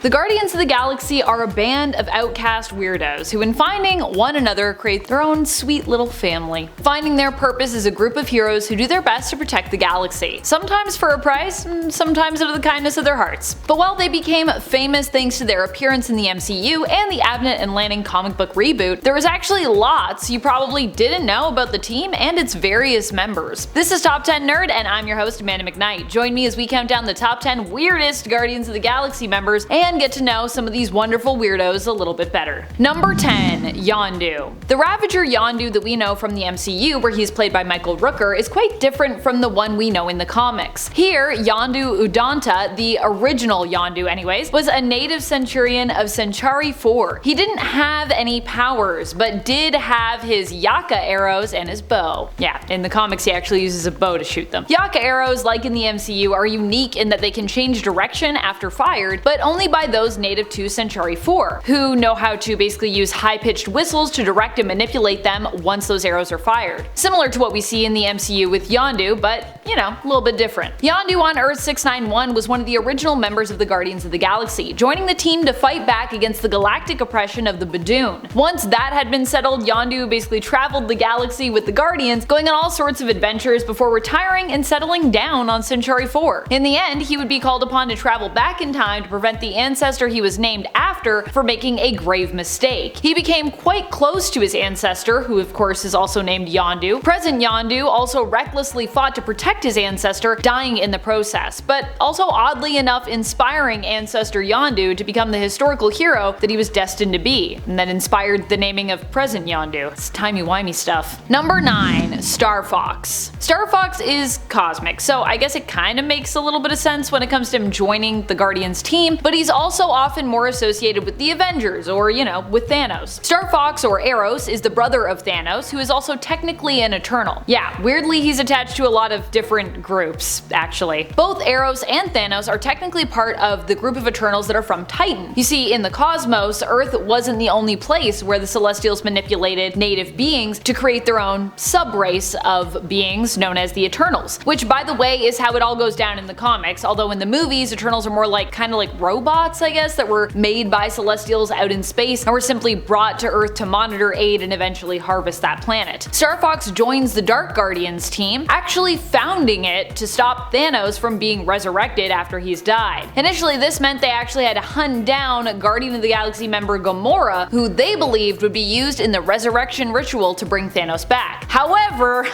The Guardians of the Galaxy are a band of outcast weirdos who, in finding one another, create their own sweet little family. Finding their purpose is a group of heroes who do their best to protect the galaxy, sometimes for a price, sometimes out of the kindness of their hearts. But while they became famous thanks to their appearance in the MCU and the Abnett and Lanning comic book reboot, there was actually lots you probably didn't know about the team and its various members. This is Top 10 Nerd, and I'm your host, Amanda McKnight. Join me as we count down the top 10 weirdest Guardians of the Galaxy members and get to know some of these wonderful weirdos a little bit better. Number 10. Yondu. The Ravager Yondu that we know from the MCU, where he's played by Michael Rooker, is quite different from the one we know in the comics. Here, Yondu Udonta, the original Yondu anyways, was a native Centurion of Centauri 4. He didn't have any powers, but did have his Yaka arrows and his bow. Yeah, in the comics he actually uses a bow to shoot them. Yaka arrows, like in the MCU, are unique in that they can change direction after fired, but only by those native to Centauri 4, who know how to basically use high-pitched whistles to direct and manipulate them once those arrows are fired. Similar to what we see in the MCU with Yondu, but, you know, a little bit different. Yondu on Earth 691 was one of the original members of the Guardians of the Galaxy, joining the team to fight back against the galactic oppression of the Badoon. Once that had been settled, Yondu basically traveled the galaxy with the Guardians, going on all sorts of adventures before retiring and settling down on Centauri 4. In the end, he would be called upon to travel back in time to prevent the ancestor he was named after for making a grave mistake. He became quite close to his ancestor, who of course is also named Yondu. Present Yondu also recklessly fought to protect his ancestor, dying in the process, but also oddly enough inspiring ancestor Yondu to become the historical hero that he was destined to be, and that inspired the naming of present Yondu. It's timey-wimey stuff. Number 9. Starfox. Starfox is cosmic, so I guess it kinda makes a little bit of sense when it comes to him joining the Guardians team, but he's also often more associated with the Avengers, or, you know, with Thanos. Starfox, or Eros, is the brother of Thanos, who is also technically an Eternal. Yeah, weirdly he's attached to a lot of different groups, actually. Both Eros and Thanos are technically part of the group of Eternals that are from Titan. You see, in the cosmos, Earth wasn't the only place where the Celestials manipulated native beings to create their own sub-race of beings known as the Eternals, which, by the way, is how it all goes down in the comics, although in the movies, Eternals are more like kinda like robots, I guess, that were made by Celestials out in space and were simply brought to Earth to monitor, aid, and eventually harvest that planet. Starfox joins the Dark Guardians team, actually founding it to stop Thanos from being resurrected after he's died. Initially, this meant they actually had to hunt down Guardian of the Galaxy member Gamora, who they believed would be used in the resurrection ritual to bring Thanos back. However,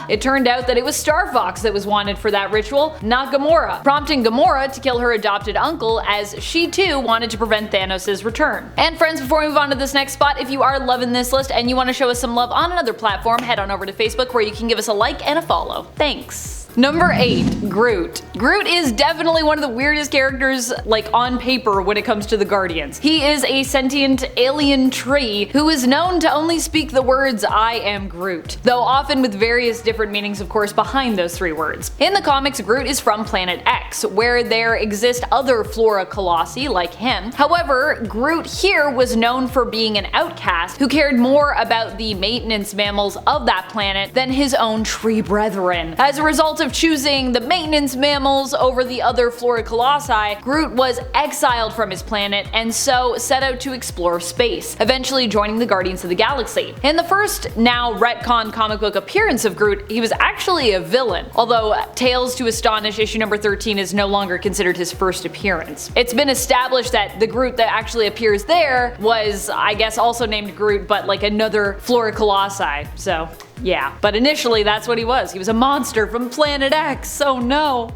it turned out that it was Starfox that was wanted for that ritual, not Gamora, prompting Gamora to kill her adopted uncle, as she too wanted to prevent Thanos' return. And friends, before we move on to this next spot, if you are loving this list and you want to show us some love on another platform, head on over to Facebook where you can give us a like and a follow. Thanks. Number 8. Groot. Groot is definitely one of the weirdest characters, like, on paper when it comes to the Guardians. He is a sentient alien tree who is known to only speak the words "I am Groot," though often with various different meanings, of course, behind those 3 words. In the comics, Groot is from Planet X, where there exist other Flora Colossi like him. However, Groot here was known for being an outcast who cared more about the maintenance mammals of that planet than his own tree brethren. As a result of choosing the maintenance mammals over the other Flora Colossi, Groot was exiled from his planet and so set out to explore space, eventually joining the Guardians of the Galaxy. In the first, now retcon comic book appearance of Groot, he was actually a villain, although Tales to Astonish issue number 13 is no longer considered his first appearance. It's been established that the Groot that actually appears there was, I guess, also named Groot, but like another Flora Colossi, so yeah. But initially that's what he was. He was a monster from Planet X. Oh no.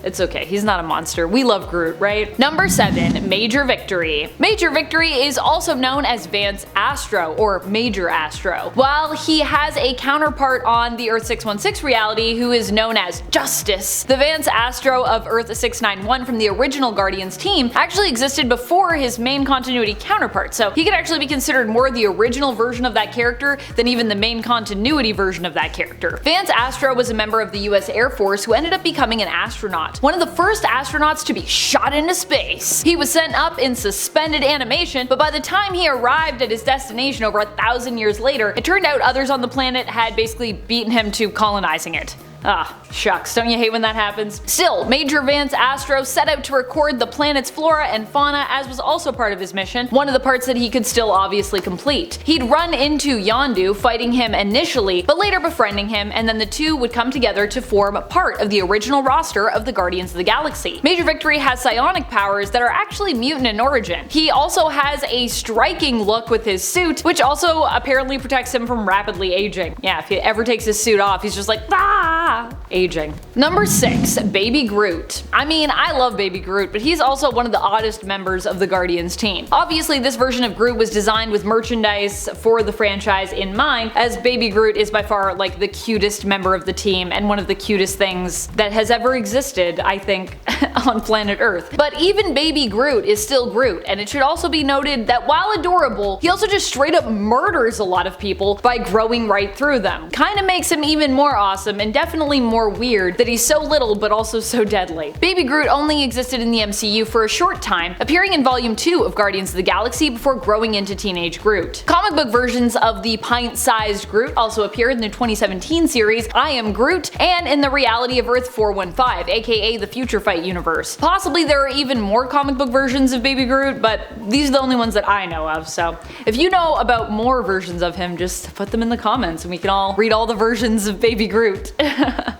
It's okay, he's not a monster. We love Groot, right? Number 7. Major Victory. Major Victory is also known as Vance Astro, or Major Astro. While he has a counterpart on the Earth 616 reality who is known as Justice, the Vance Astro of Earth 691 from the original Guardians team actually existed before his main continuity counterpart, so he could actually be considered more the original version of that character than even the main continuity version of that character. Vance Astro was a member of the US Air Force who ended up becoming an astronaut. one of the first astronauts to be shot into space. He was sent up in suspended animation, but by the time he arrived at his destination over 1,000 years later, it turned out others on the planet had basically beaten him to colonizing it. Ah, shucks, don't you hate when that happens? Still, Major Vance Astro set out to record the planet's flora and fauna, as was also part of his mission, one of the parts that he could still obviously complete. He'd run into Yondu, fighting him initially, but later befriending him, and then the two would come together to form part of the original roster of the Guardians of the Galaxy. Major Victory has psionic powers that are actually mutant in origin. He also has a striking look with his suit, which also apparently protects him from rapidly aging. Yeah, if he ever takes his suit off, he's just like, ah, aging. Number 6, Baby Groot. I mean, I love Baby Groot, but he's also one of the oddest members of the Guardians team. Obviously, this version of Groot was designed with merchandise for the franchise in mind, as Baby Groot is by far like the cutest member of the team and one of the cutest things that has ever existed, I think, on planet Earth. But even Baby Groot is still Groot, and it should also be noted that while adorable, he also just straight up murders a lot of people by growing right through them. Kinda makes him even more awesome, and definitely more weird that he's so little but also so deadly. Baby Groot only existed in the MCU for a short time, appearing in Volume 2 of Guardians of the Galaxy before growing into teenage Groot. Comic book versions of the pint-sized Groot also appeared in the 2017 series I Am Groot and in the Reality of Earth 415, aka the Future Fight universe. Possibly there are even more comic book versions of Baby Groot, but these are the only ones that I know of, so if you know about more versions of him, just put them in the comments and we can all read all the versions of Baby Groot.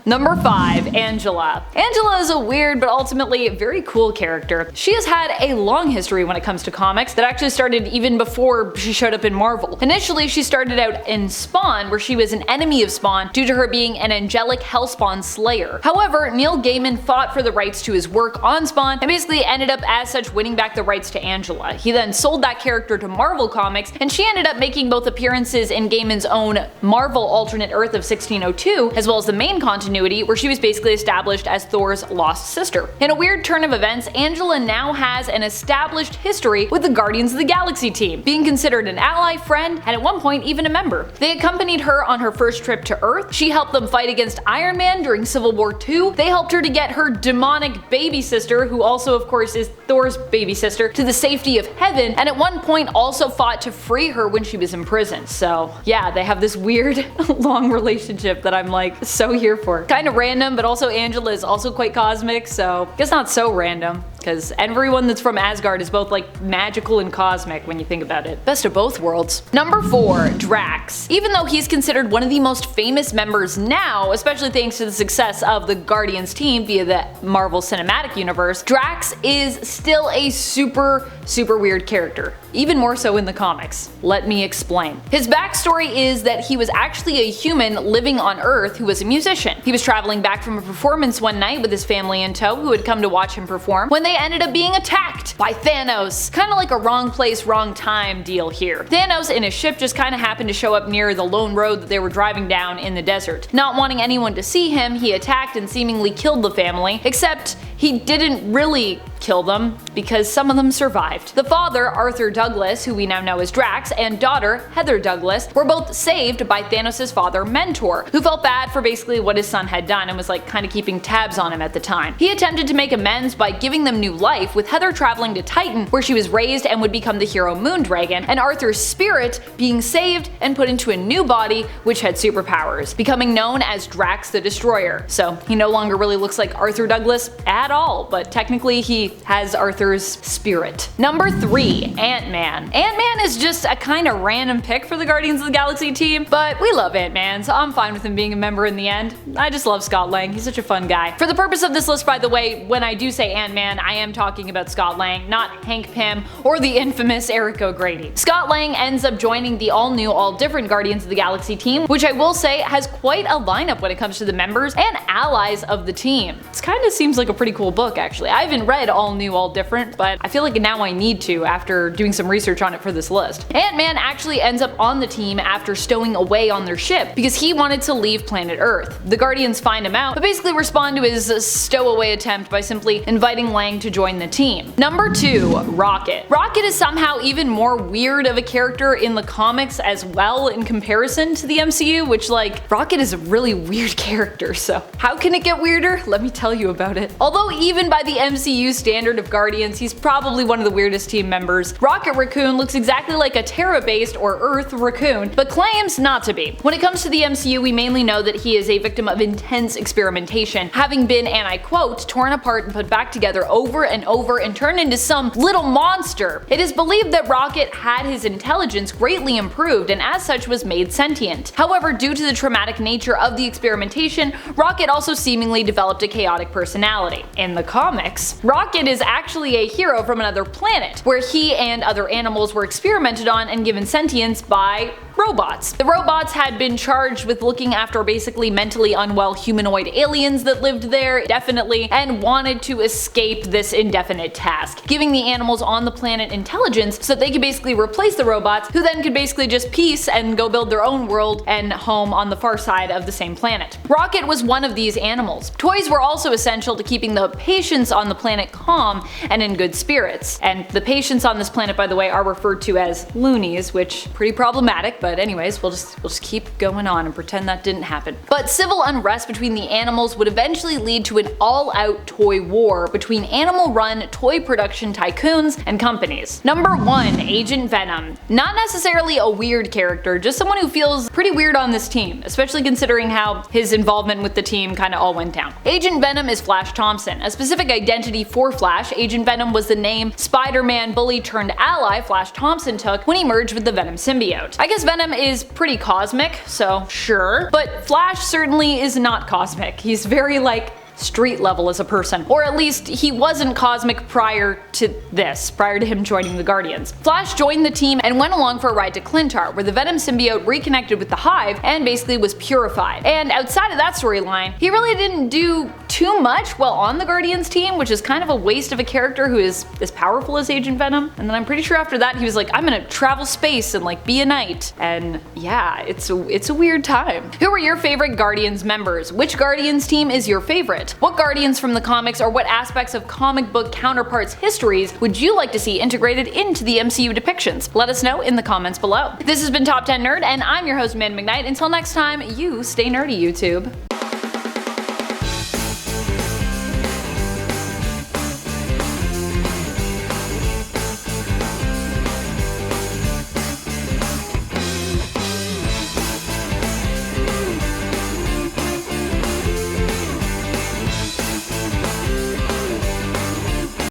Number 5, Angela. Angela is a weird but ultimately very cool character. She has had a long history when it comes to comics that actually started even before she showed up in Marvel. Initially, she started out in Spawn, where she was an enemy of Spawn due to her being an angelic Hellspawn slayer. However, Neil Gaiman fought for the rights to his work on Spawn and basically ended up as such winning back the rights to Angela. He then sold that character to Marvel Comics, and she ended up making both appearances in Gaiman's own Marvel alternate Earth of 1602, as well as the main continuity, where she was basically established as Thor's lost sister. In a weird turn of events, Angela now has an established history with the Guardians of the Galaxy team, being considered an ally, friend, and at one point even a member. They accompanied her on her first trip to Earth, she helped them fight against Iron Man during Civil War II, they helped her to get her demonic baby sister, who also of course is Thor's baby sister, to the safety of heaven, and at one point also fought to free her when she was in prison. So yeah, they have this weird long relationship that I'm like so here for. Kinda random, but also Angela is also quite cosmic, so I guess not so random, because everyone that's from Asgard is both like magical and cosmic when you think about it. Best of both worlds. Number 4, Drax. Even though he's considered one of the most famous members now, especially thanks to the success of the Guardians team via the Marvel Cinematic Universe, Drax is still a super weird character. Even more so in the comics. Let me explain. His backstory is that he was actually a human living on Earth who was a musician. He was traveling back from a performance one night with his family in tow who had come to watch him perform when they ended up being attacked by Thanos. Kinda like a wrong place, wrong time deal here. Thanos in his ship just kinda happened to show up near the lone road that they were driving down in the desert. Not wanting anyone to see him, he attacked and seemingly killed the family, except he didn't really kill them because some of them survived. The father, Arthur Douglas, who we now know as Drax, and daughter, Heather Douglas, were both saved by Thanos' father, Mentor, who felt bad for basically what his son had done and was like kind of keeping tabs on him at the time. He attempted to make amends by giving them new life, with Heather traveling to Titan, where she was raised and would become the hero Moondragon, and Arthur's spirit being saved and put into a new body which had superpowers, becoming known as Drax the Destroyer. So he no longer really looks like Arthur Douglas at all, but technically he has Arthur's spirit. Number 3, Ant-Man. Ant-Man is just a kind of random pick for the Guardians of the Galaxy team, but we love Ant-Man, so I'm fine with him being a member in the end. I just love Scott Lang, he's such a fun guy. For the purpose of this list, by the way, when I do say Ant-Man, I am talking about Scott Lang, not Hank Pym or the infamous Eric O'Grady. Scott Lang ends up joining the all-new, all-different Guardians of the Galaxy team, which I will say has quite a lineup when it comes to the members and allies of the team. It kind of seems like a pretty cool book, actually. I haven't read All New, All Different, but I feel like now I need to after doing some research on it for this list. Ant-Man actually ends up on the team after stowing away on their ship because he wanted to leave planet Earth. The Guardians find him out, but basically respond to his stowaway attempt by simply inviting Lang to join the team. Number 2, Rocket. Rocket is somehow even more weird of a character in the comics as well in comparison to the MCU, which like, Rocket is a really weird character, so how can it get weirder? Let me tell you about it. Although even by the MCU standard of Guardians, he's probably one of the weirdest team members. Rocket Raccoon looks exactly like a Terra-based or Earth Raccoon, but claims not to be. When it comes to the MCU, we mainly know that he is a victim of intense experimentation, having been, and I quote, torn apart and put back together over and over and turned into some little monster. It is believed that Rocket had his intelligence greatly improved and as such was made sentient. However, due to the traumatic nature of the experimentation, Rocket also seemingly developed a chaotic personality. In the comics, Rocket is actually a hero from another planet, where he and other animals were experimented on and given sentience by robots. The robots had been charged with looking after basically mentally unwell humanoid aliens that lived there indefinitely and wanted to escape this indefinite task, giving the animals on the planet intelligence so that they could basically replace the robots, who then could basically just peace and go build their own world and home on the far side of the same planet. Rocket was one of these animals. Toys were also essential to keeping the patients on the planet calm and in good spirits. And the patients on this planet, by the way, are referred to as loonies, which pretty problematic, but anyways, we'll just keep going on and pretend that didn't happen. But civil unrest between the animals would eventually lead to an all-out toy war between animal-run toy production tycoons and companies. Number 1. Agent Venom. Not necessarily a weird character, just someone who feels pretty weird on this team, especially considering how his involvement with the team kinda all went down. Agent Venom is Flash Thompson, a specific identity for Flash. Agent Venom was the name Spider-Man bully turned ally Flash Thompson took when he merged with the Venom symbiote. I guess Venom is pretty cosmic, so sure, but Flash certainly is not cosmic. He's very like street level as a person, or at least he wasn't cosmic prior to this, prior to him joining the Guardians. Flash joined the team and went along for a ride to Clintar, where the Venom symbiote reconnected with the Hive and basically was purified. And outside of that storyline, he really didn't do too much while on the Guardians team, which is kind of a waste of a character who is as powerful as Agent Venom. And then I'm pretty sure after that he was like, I'm gonna travel space and like be a knight. And yeah, it's a weird time. Who are your favorite Guardians members? Which Guardians team is your favorite? What Guardians from the comics or what aspects of comic book counterparts' histories would you like to see integrated into the MCU depictions? Let us know in the comments below. This has been Top 10 Nerd, and I'm your host, Amanda McKnight. Until next time, you stay nerdy, YouTube.